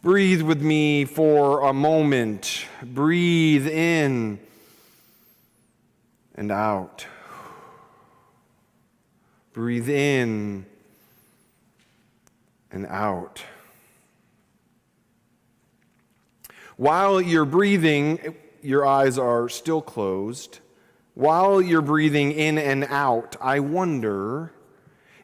Breathe with me for a moment. Breathe in and out. Breathe in and out. While you're breathing, your eyes are still closed. While you're breathing in and out, I wonder,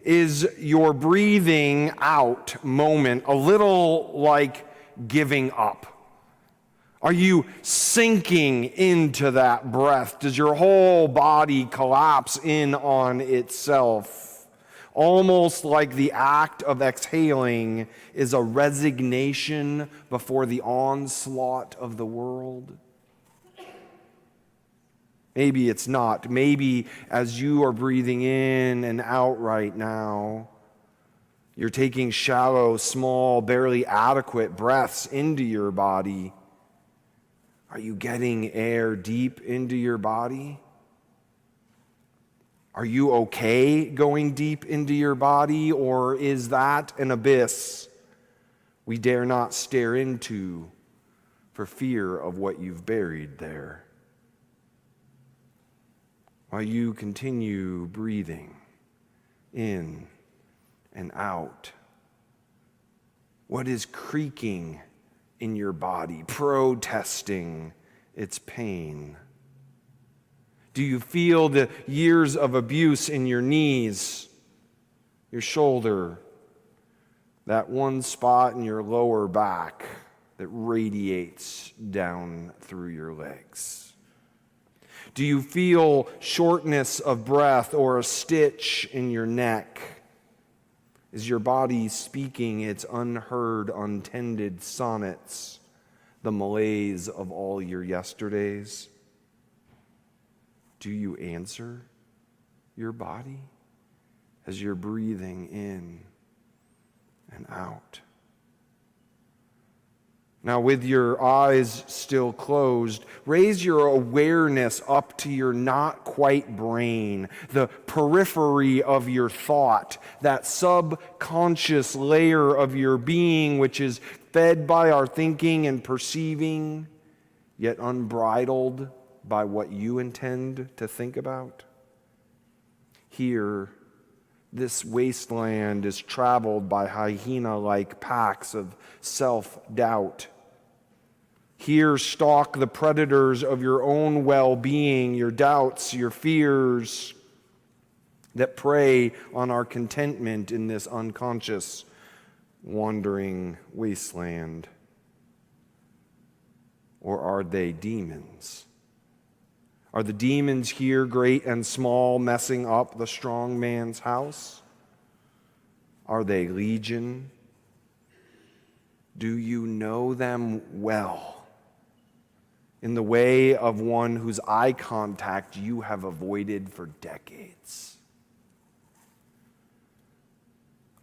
is your breathing out moment a little like giving up? Are you sinking into that breath? Does your whole body collapse in on itself? Almost like the act of exhaling is a resignation before the onslaught of the world. Maybe it's not. Maybe as you are breathing in and out right now, you're taking shallow, small, barely adequate breaths into your body. Are you getting air deep into your body? Are you okay going deep into your body, or is that an abyss we dare not stare into for fear of what you've buried there? While you continue breathing in and out, what is creaking in your body, protesting its pain? Do you feel the years of abuse in your knees, your shoulder, that one spot in your lower back that radiates down through your legs? Do you feel shortness of breath or a stitch in your neck? Is your body speaking its unheard, untended sonnets, the malaise of all your yesterdays? Do you answer your body as you're breathing in and out? Now, with your eyes still closed, raise your awareness up to your not quite brain, the periphery of your thought, that subconscious layer of your being which is fed by our thinking and perceiving, yet unbridled by what you intend to think about. Here, this wasteland is traveled by hyena-like packs of self-doubt. Here stalk the predators of your own well-being, your doubts, your fears that prey on our contentment in this unconscious, wandering wasteland. Or are they demons? Are the demons here, great and small, messing up the strong man's house? Are they legion? Do you know them well, in the way of one whose eye contact you have avoided for decades?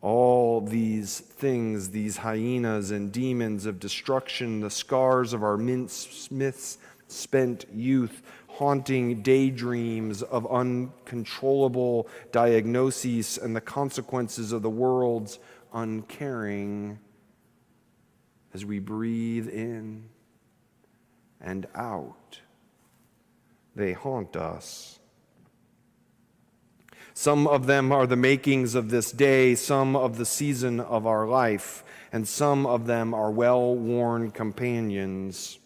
All these things, these hyenas and demons of destruction, the scars of our spent youth, haunting daydreams of uncontrollable diagnoses and the consequences of the world's uncaring, as we breathe in and out, they haunt us. Some of them are the makings of this day, some of the season of our life, and some of them are well-worn companions.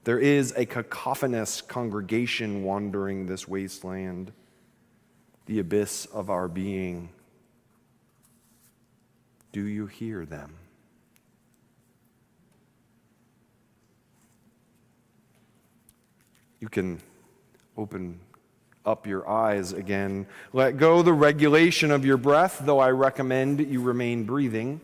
There is a cacophonous congregation wandering this wasteland, the abyss of our being. Do you hear them? You can open up your eyes again. Let go the regulation of your breath, though I recommend you remain breathing.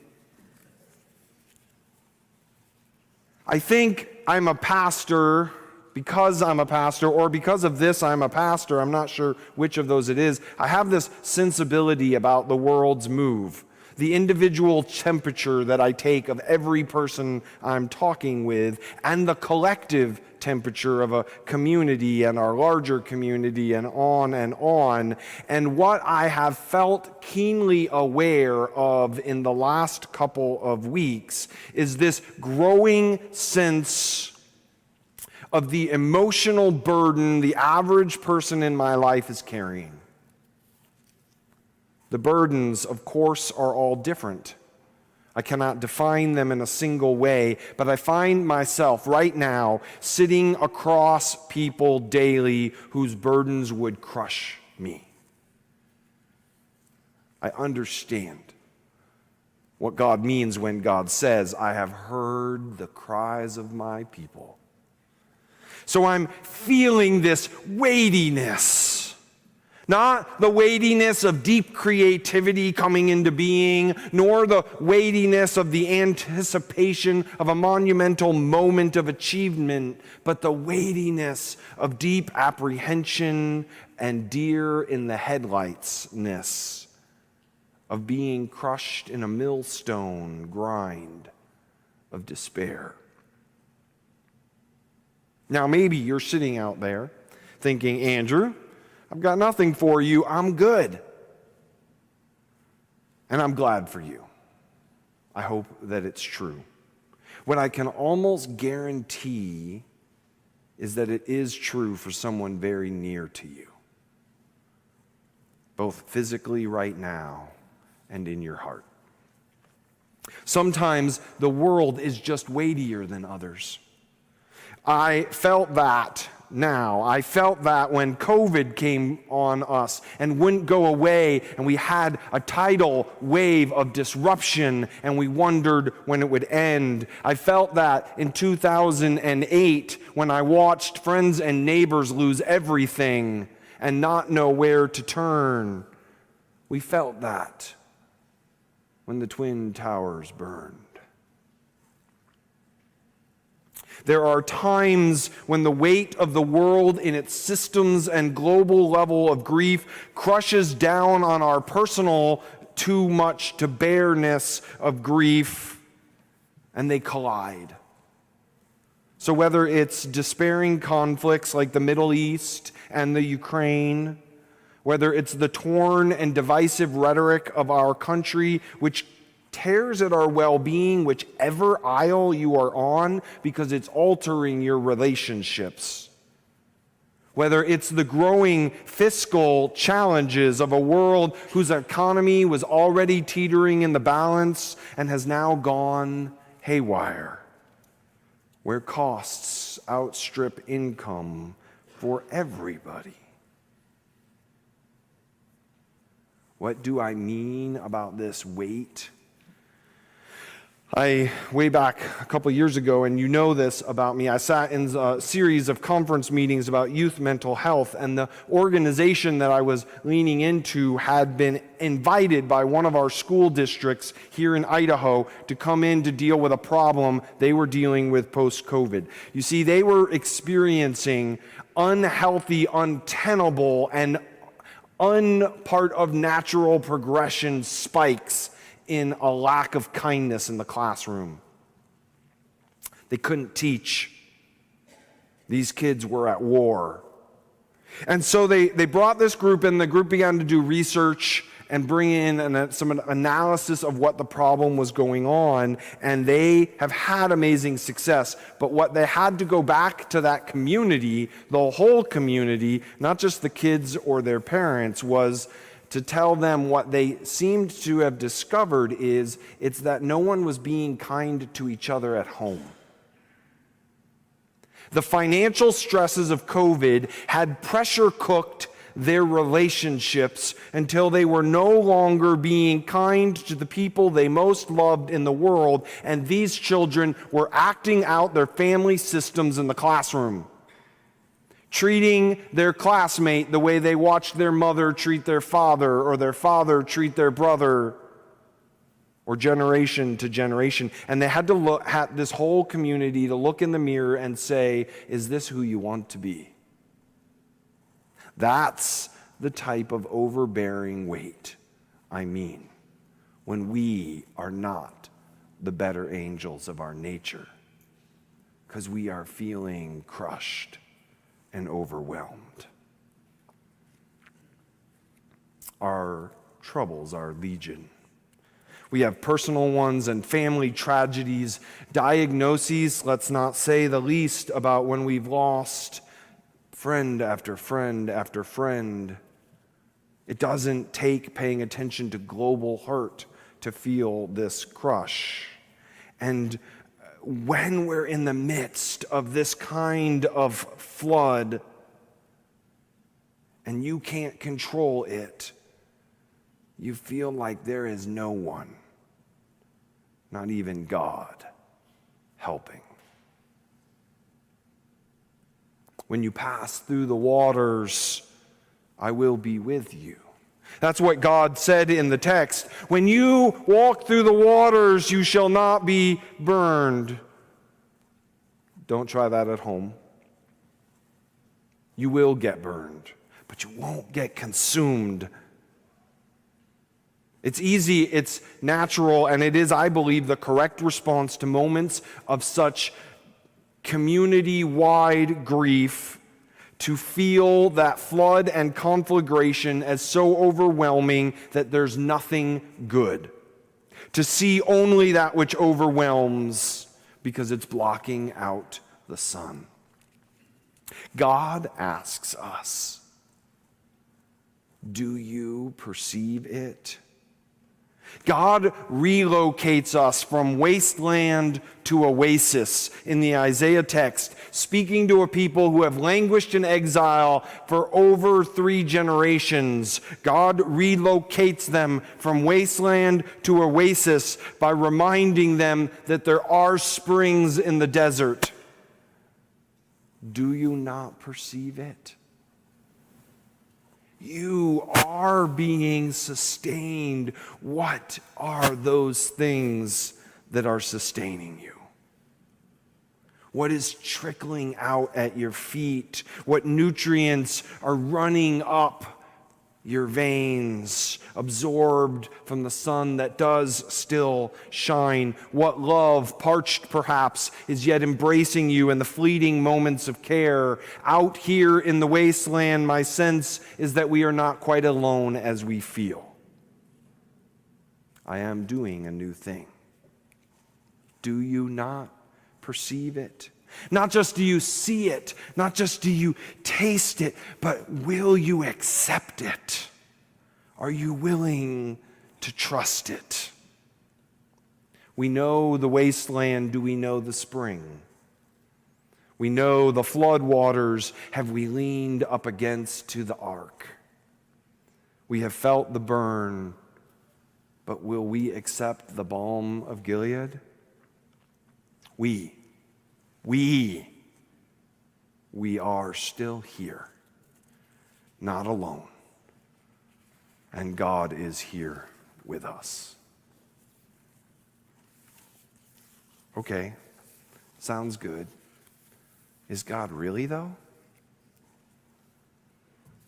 I think I'm a pastor because I'm a pastor, or because of this I'm a pastor. I'm not sure which of those it is. I have this sensibility about the world's move, the individual temperature that I take of every person I'm talking with, and the collective temperature of a community and our larger community, and on and on. And what I have felt keenly aware of in the last couple of weeks is this growing sense of the emotional burden the average person in my life is carrying. The burdens, of course, are all different. I cannot define them in a single way, but I find myself right now sitting across people daily whose burdens would crush me. I understand what God means when God says, "I have heard the cries of my people." So I'm feeling this weightiness. Not the weightiness of deep creativity coming into being, nor the weightiness of the anticipation of a monumental moment of achievement, but the weightiness of deep apprehension and deer in the headlights-ness of being crushed in a millstone grind of despair. Now, maybe you're sitting out there thinking, "Andrew, I've got nothing for you. I'm good." And I'm glad for you. I hope that it's true. What I can almost guarantee is that it is true for someone very near to you, both physically right now and in your heart. Sometimes the world is just weightier than others. I felt that now. I felt that when COVID came on us and wouldn't go away, and we had a tidal wave of disruption and we wondered when it would end. I felt that in 2008 when I watched friends and neighbors lose everything and not know where to turn. We felt that when the Twin Towers burned. There are times when the weight of the world in its systems and global level of grief crushes down on our personal too much to bearness of grief, and they collide. So whether it's despairing conflicts like the Middle East and the Ukraine, whether it's the torn and divisive rhetoric of our country, which tears at our well-being, whichever aisle you are on, because it's altering your relationships. Whether it's the growing fiscal challenges of a world whose economy was already teetering in the balance and has now gone haywire, where costs outstrip income for everybody. What do I mean about this weight? Way back a couple years ago, and you know this about me, I sat in a series of conference meetings about youth mental health, and the organization that I was leaning into had been invited by one of our school districts here in Idaho to come in to deal with a problem they were dealing with post-COVID. You see, they were experiencing unhealthy, untenable, and unpart of natural progression spikes in a lack of kindness in the classroom. They couldn't teach. These kids were at war. And so they brought this group in. The group began to do research and bring in some analysis of what the problem was going on, and they have had amazing success. But what they had to go back to that community, the whole community, not just the kids or their parents, was to tell them what they seemed to have discovered is it's that no one was being kind to each other at home. The financial stresses of COVID had pressure cooked their relationships until they were no longer being kind to the people they most loved in the world, and these children were acting out their family systems in the classroom. Treating their classmate the way they watched their mother treat their father, or their father treat their brother, or generation to generation. And they had to look at this whole community to look in the mirror and say, is this who you want to be? That's the type of overbearing weight I mean when we are not the better angels of our nature, because we are feeling crushed and overwhelmed. Our troubles are legion. We have personal ones and family tragedies, diagnoses, let's not say the least, about when we've lost friend after friend after friend. It doesn't take paying attention to global hurt to feel this crush. And when we're in the midst of this kind of flood and you can't control it, you feel like there is no one, not even God, helping. When you pass through the waters, I will be with you. That's what God said in the text. When you walk through the waters, you shall not be burned. Don't try that at home. You will get burned, but you won't get consumed. It's easy, it's natural, and it is, I believe, the correct response to moments of such community-wide grief to feel that flood and conflagration as so overwhelming that there's nothing good. To see only that which overwhelms because it's blocking out the sun. God asks us, do you perceive it? God relocates us from wasteland to oasis in the Isaiah text, speaking to a people who have languished in exile for over 3 generations. God relocates them from wasteland to oasis by reminding them that there are springs in the desert. Do you not perceive it? You are being sustained. What are those things that are sustaining you? What is trickling out at your feet? What nutrients are running up your veins, absorbed from the sun that does still shine? What love, parched perhaps, is yet embracing you in the fleeting moments of care? Out here in the wasteland, my sense is that we are not quite alone as we feel. I am doing a new thing. Do you not perceive it? Not just do you see it, not just do you taste it, but will you accept it? Are you willing to trust it? We know the wasteland. Do we know the spring? We know the flood waters. Have we leaned up against to the ark? We have felt the burn, but will we accept the balm of Gilead? We are still here, not alone, and God is here with us. Okay, sounds good. Is God really, though?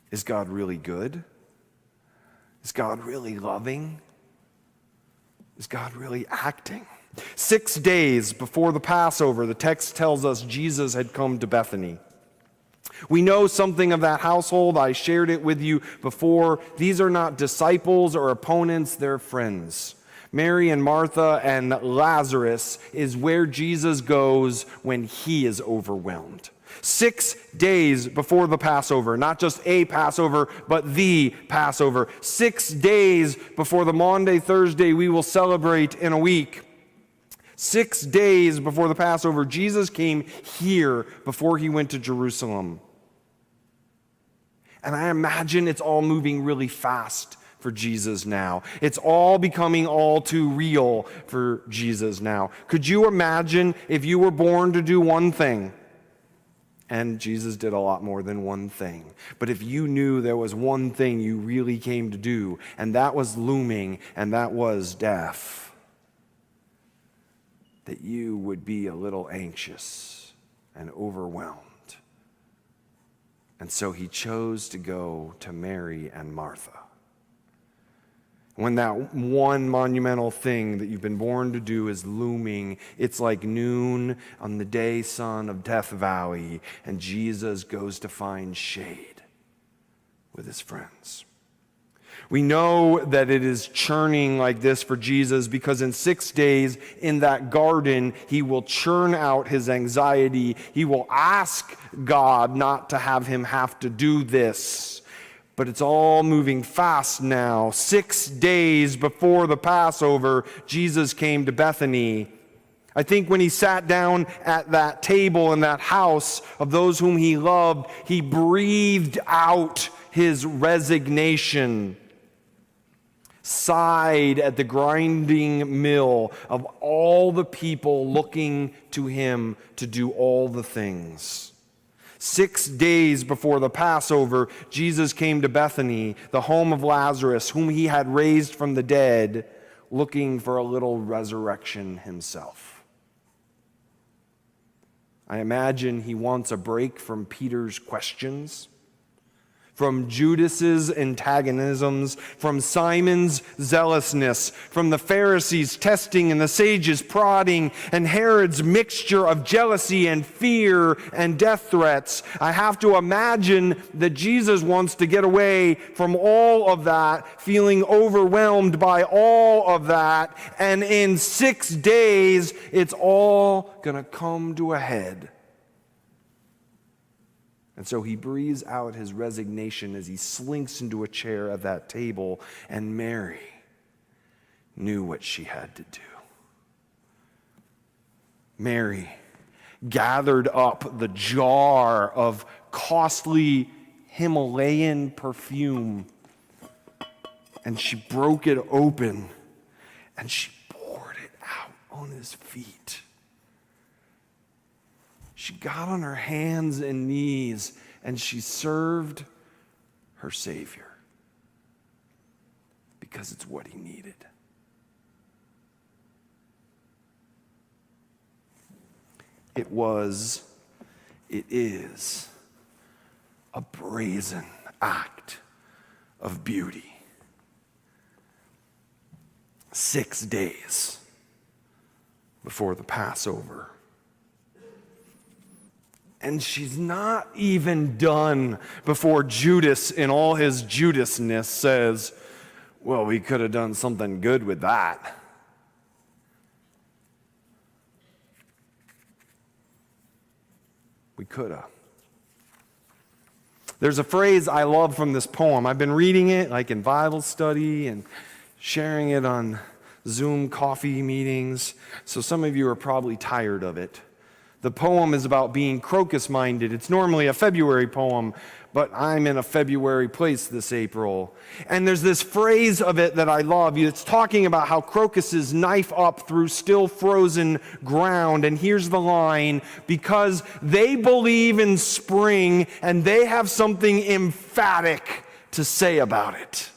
Is God really good? Is God really loving? Is God really acting? 6 days before the Passover, the text tells us Jesus had come to Bethany. We know something of that household. I shared it with you before. These are not disciples or opponents, they're friends. Mary and Martha and Lazarus is where Jesus goes when he is overwhelmed. 6 days before the Passover, not just a Passover, but the Passover. 6 days before the Maundy Thursday we will celebrate in a week. 6 days before the Passover, Jesus came here before he went to Jerusalem. And I imagine it's all moving really fast for Jesus now. It's all becoming all too real for Jesus now. Could you imagine if you were born to do one thing? And Jesus did a lot more than one thing. But if you knew there was one thing you really came to do, and that was looming, and that was death, that you would be a little anxious and overwhelmed. And so he chose to go to Mary and Martha. When that one monumental thing that you've been born to do is looming, it's like noon on the day sun of Death Valley, and Jesus goes to find shade with his friends. We know that it is churning like this for Jesus because in 6 days in that garden, he will churn out his anxiety. He will ask God not to have him have to do this. But it's all moving fast now. 6 days before the Passover, Jesus came to Bethany. I think when he sat down at that table in that house of those whom he loved, he breathed out his resignation, sighed at the grinding mill of all the people looking to him to do all the things. 6 days before the Passover, Jesus came to Bethany, the home of Lazarus, whom he had raised from the dead, looking for a little resurrection himself. I imagine he wants a break from Peter's questions, from Judas's antagonisms, from Simon's zealousness, from the Pharisees' testing and the sages' prodding, and Herod's mixture of jealousy and fear and death threats. I have to imagine that Jesus wants to get away from all of that, feeling overwhelmed by all of that, and in 6 days, it's all going to come to a head. And so he breathes out his resignation as he slinks into a chair at that table, and Mary knew what she had to do. Mary gathered up the jar of costly Himalayan perfume, and she broke it open, and she poured it out on his feet. She got on her hands and knees and she served her Savior because it's what he needed. It is a brazen act of beauty. 6 days before the Passover. And she's not even done before Judas, in all his Judasness, says, well, we could have done something good with that. We could have. There's a phrase I love from this poem. I've been reading it like in Bible study and sharing it on Zoom coffee meetings, so some of you are probably tired of it. The poem is about being crocus-minded. It's normally a February poem, but I'm in a February place this April. And there's this phrase of it that I love. It's talking about how crocuses knife up through still frozen ground. And here's the line: because they believe in spring and they have something emphatic to say about it.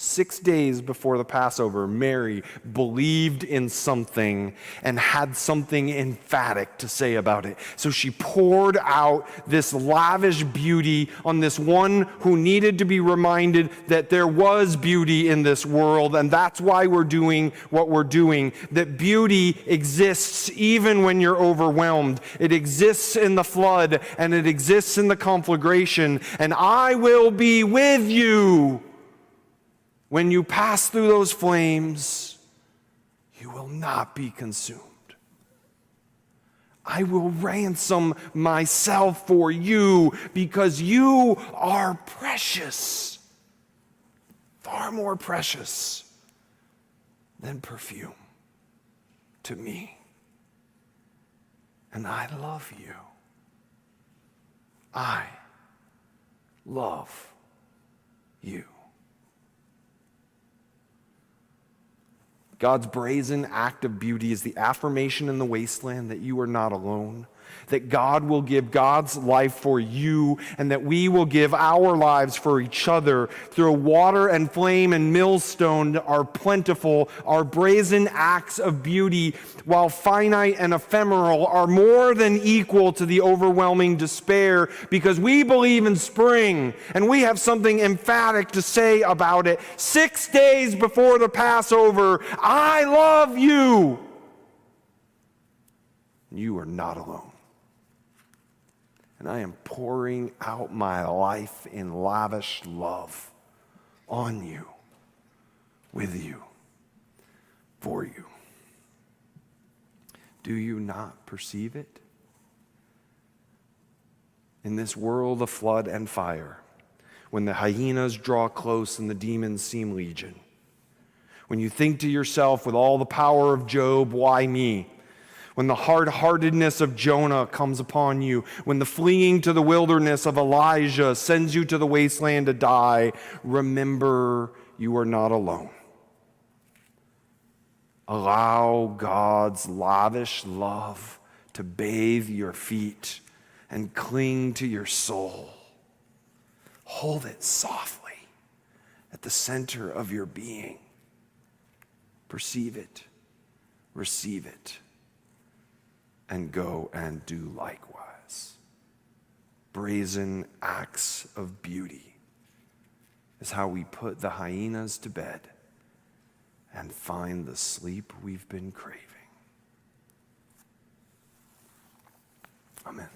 6 days before the Passover, Mary believed in something and had something emphatic to say about it. So she poured out this lavish beauty on this one who needed to be reminded that there was beauty in this world, and that's why we're doing what we're doing. That beauty exists even when you're overwhelmed. It exists in the flood, and it exists in the conflagration, and I will be with you. When you pass through those flames, you will not be consumed. I will ransom myself for you because you are precious, far more precious than perfume to me. And I love you. I love you. God's brazen act of beauty is the affirmation in the wasteland that you are not alone, that God will give God's life for you, and that we will give our lives for each other. Through water and flame and millstone are plentiful. Our brazen acts of beauty, while finite and ephemeral, are more than equal to the overwhelming despair, because we believe in spring, and we have something emphatic to say about it. 6 days before the Passover, I love you. You are not alone. And I am pouring out my life in lavish love on you, with you, for you. Do you not perceive it? In this world of flood and fire, when the hyenas draw close and the demons seem legion, when you think to yourself with all the power of Job, why me? When the hard-heartedness of Jonah comes upon you, when the fleeing to the wilderness of Elijah sends you to the wasteland to die, remember you are not alone. Allow God's lavish love to bathe your feet and cling to your soul. Hold it softly at the center of your being. Perceive it, receive it, and go and do likewise. Brazen acts of beauty is how we put the hyenas to bed and find the sleep we've been craving. Amen.